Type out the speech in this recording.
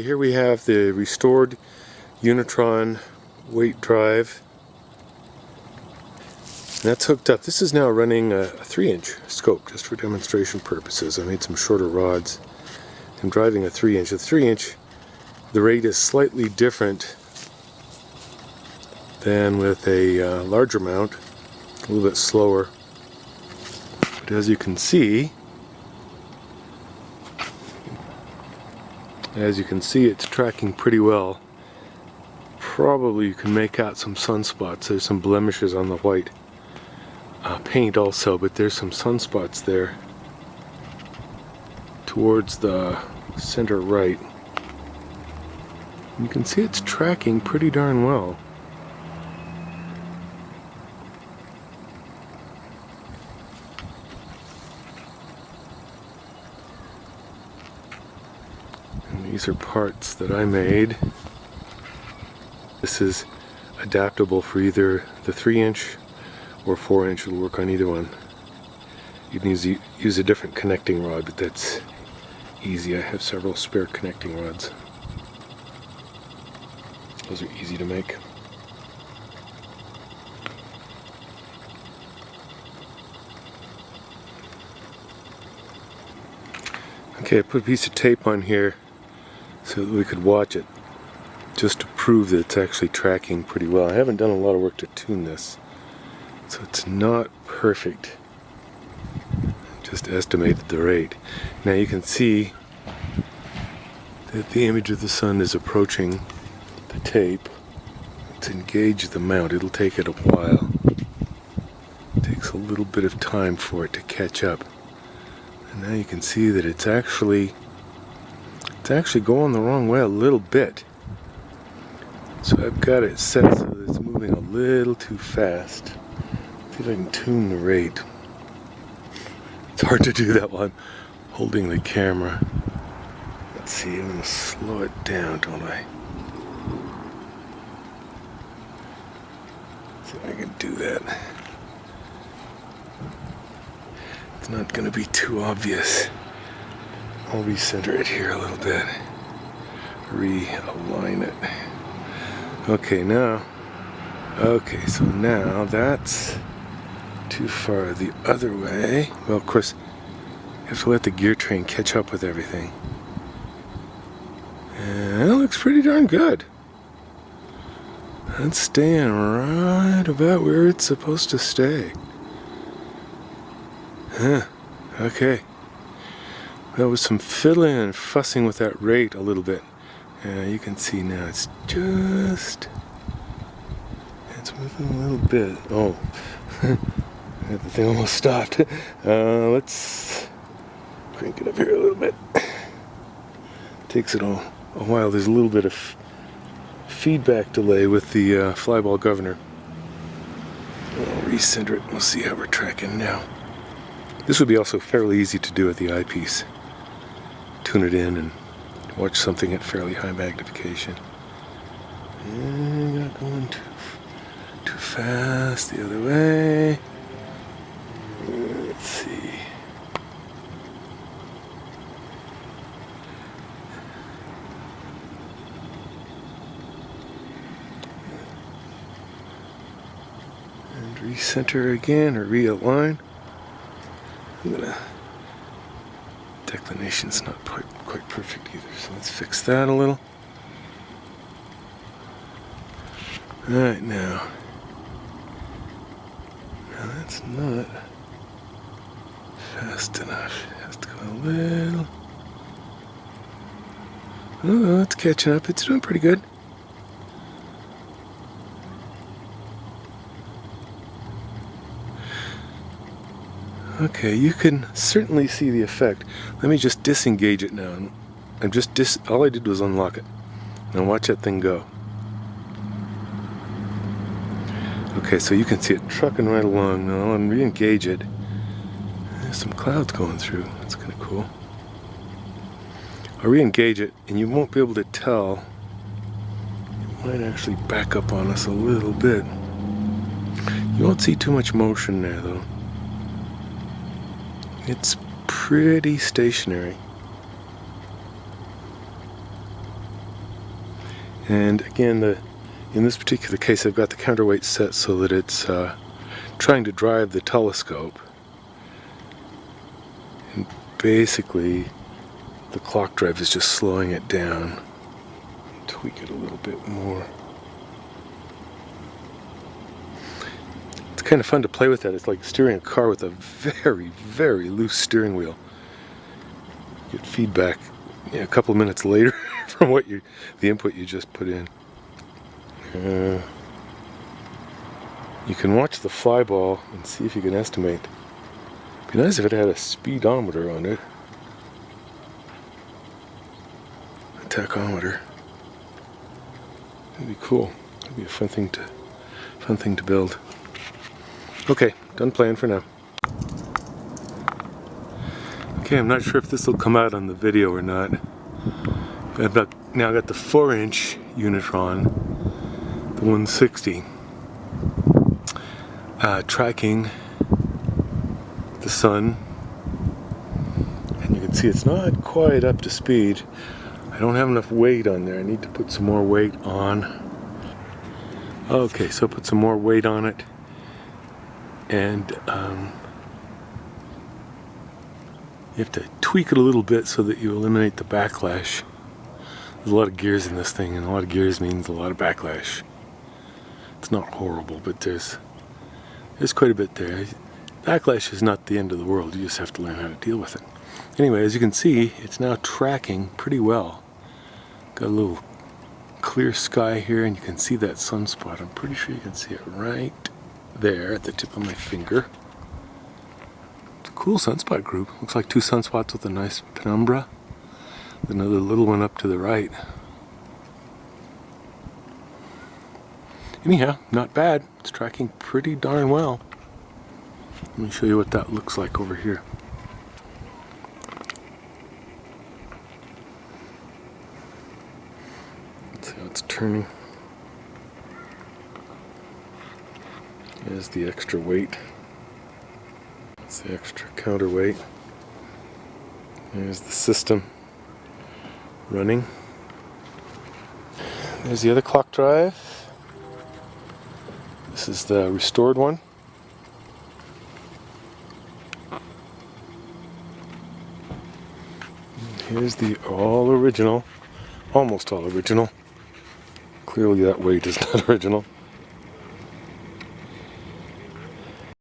Here we have the restored Unitron weight drive. And that's hooked up. This is now running a 3-inch scope just for demonstration purposes. I made some shorter rods. I'm driving a 3-inch. The 3-inch, the rate is slightly different than with a larger mount, a little bit slower. But as you can see, it's tracking pretty well. Probably you can make out some sunspots. There's some blemishes on the white paint also, but there's some sunspots there towards the center right. You can see it's tracking pretty darn well. And these are parts that I made. This is adaptable for either the 3-inch or 4-inch. It'll work on either one. You can use a different connecting rod, but that's easy. I have several spare connecting rods. Those are easy to make. Okay, I put a piece of tape on here so that we could watch it, just to prove that it's actually tracking pretty well. I haven't done a lot of work to tune this, so it's not perfect. Just estimated the rate. Now you can see that the image of the sun is approaching the tape. Let's engage the mount. It'll take it a while. It takes a little bit of time for it to catch up. And now you can see that it's actually going the wrong way a little bit. So I've got it set so that it's moving a little too fast. See if I can tune the rate. It's hard to do that while I'm holding the camera. Let's see, I'm going to slow it down, don't I? See if I can do that. It's not going to be too obvious. I'll recenter it here a little bit. Realign it. Okay, so now that's too far the other way. Well, of course, you have to let the gear train catch up with everything. And that looks pretty darn good. That's staying right about where it's supposed to stay. Okay. There was some fiddling and fussing with that rate a little bit. You can see now it's moving a little bit. Oh, the thing almost stopped. Let's crank it up here a little bit. Takes it a while. There's a little bit of feedback delay with the flyball governor. I'll recenter it. We'll see how we're tracking now. This would be also fairly easy to do at the eyepiece. Tune it in and watch something at fairly high magnification. And not going too fast the other way. Let's see. And recenter again, or realign. Declination's not quite perfect either, so let's fix that a little. Alright, now that's not fast enough. It has to go a little. Oh, it's catching up. It's doing pretty good. Okay, you can certainly see the effect. Let me just disengage it now. All I did was unlock it. Now watch that thing go. Okay, so you can see it trucking right along. Now I'll re-engage it. There's some clouds going through. That's kind of cool. I'll re-engage it, and you won't be able to tell. It might actually back up on us a little bit. You won't see too much motion there, though. It's pretty stationary. And again, in this particular case, I've got the counterweight set so that it's trying to drive the telescope. And basically, the clock drive is just slowing it down. Tweak it a little bit more. It's kind of fun to play with that. It's like steering a car with a very, very loose steering wheel. You get feedback a couple of minutes later from the input you just put in. You can watch the fly ball and see if you can estimate. It'd be nice if it had a speedometer on it. A tachometer. That'd be cool. That'd be a fun thing to build. Okay, done playing for now. Okay, I'm not sure if this will come out on the video or not. But I've now got the 4-inch Unitron, the 160, tracking the sun. And you can see it's not quite up to speed. I don't have enough weight on there. I need to put some more weight on. Okay, so put some more weight on it. And you have to tweak it a little bit so that you eliminate the backlash. There's a lot of gears in this thing, and a lot of gears means a lot of backlash. It's not horrible, but there's quite a bit there. Backlash is not the end of the world. You just have to learn how to deal with it. Anyway, as you can see, it's now tracking pretty well. Got a little clear sky here, and you can see that sunspot. I'm pretty sure you can see it right there at the tip of my finger. It's a cool sunspot group. Looks like two sunspots with a nice penumbra. Another little one up to the right. Anyhow, not bad. It's tracking pretty darn well. Let me show you what that looks like over here. Let's see how it's turning. There's the extra weight. That's the extra counterweight. There's the system running. There's the other clock drive. This is the restored one. Here's the all original, almost all original. Clearly that weight is not original.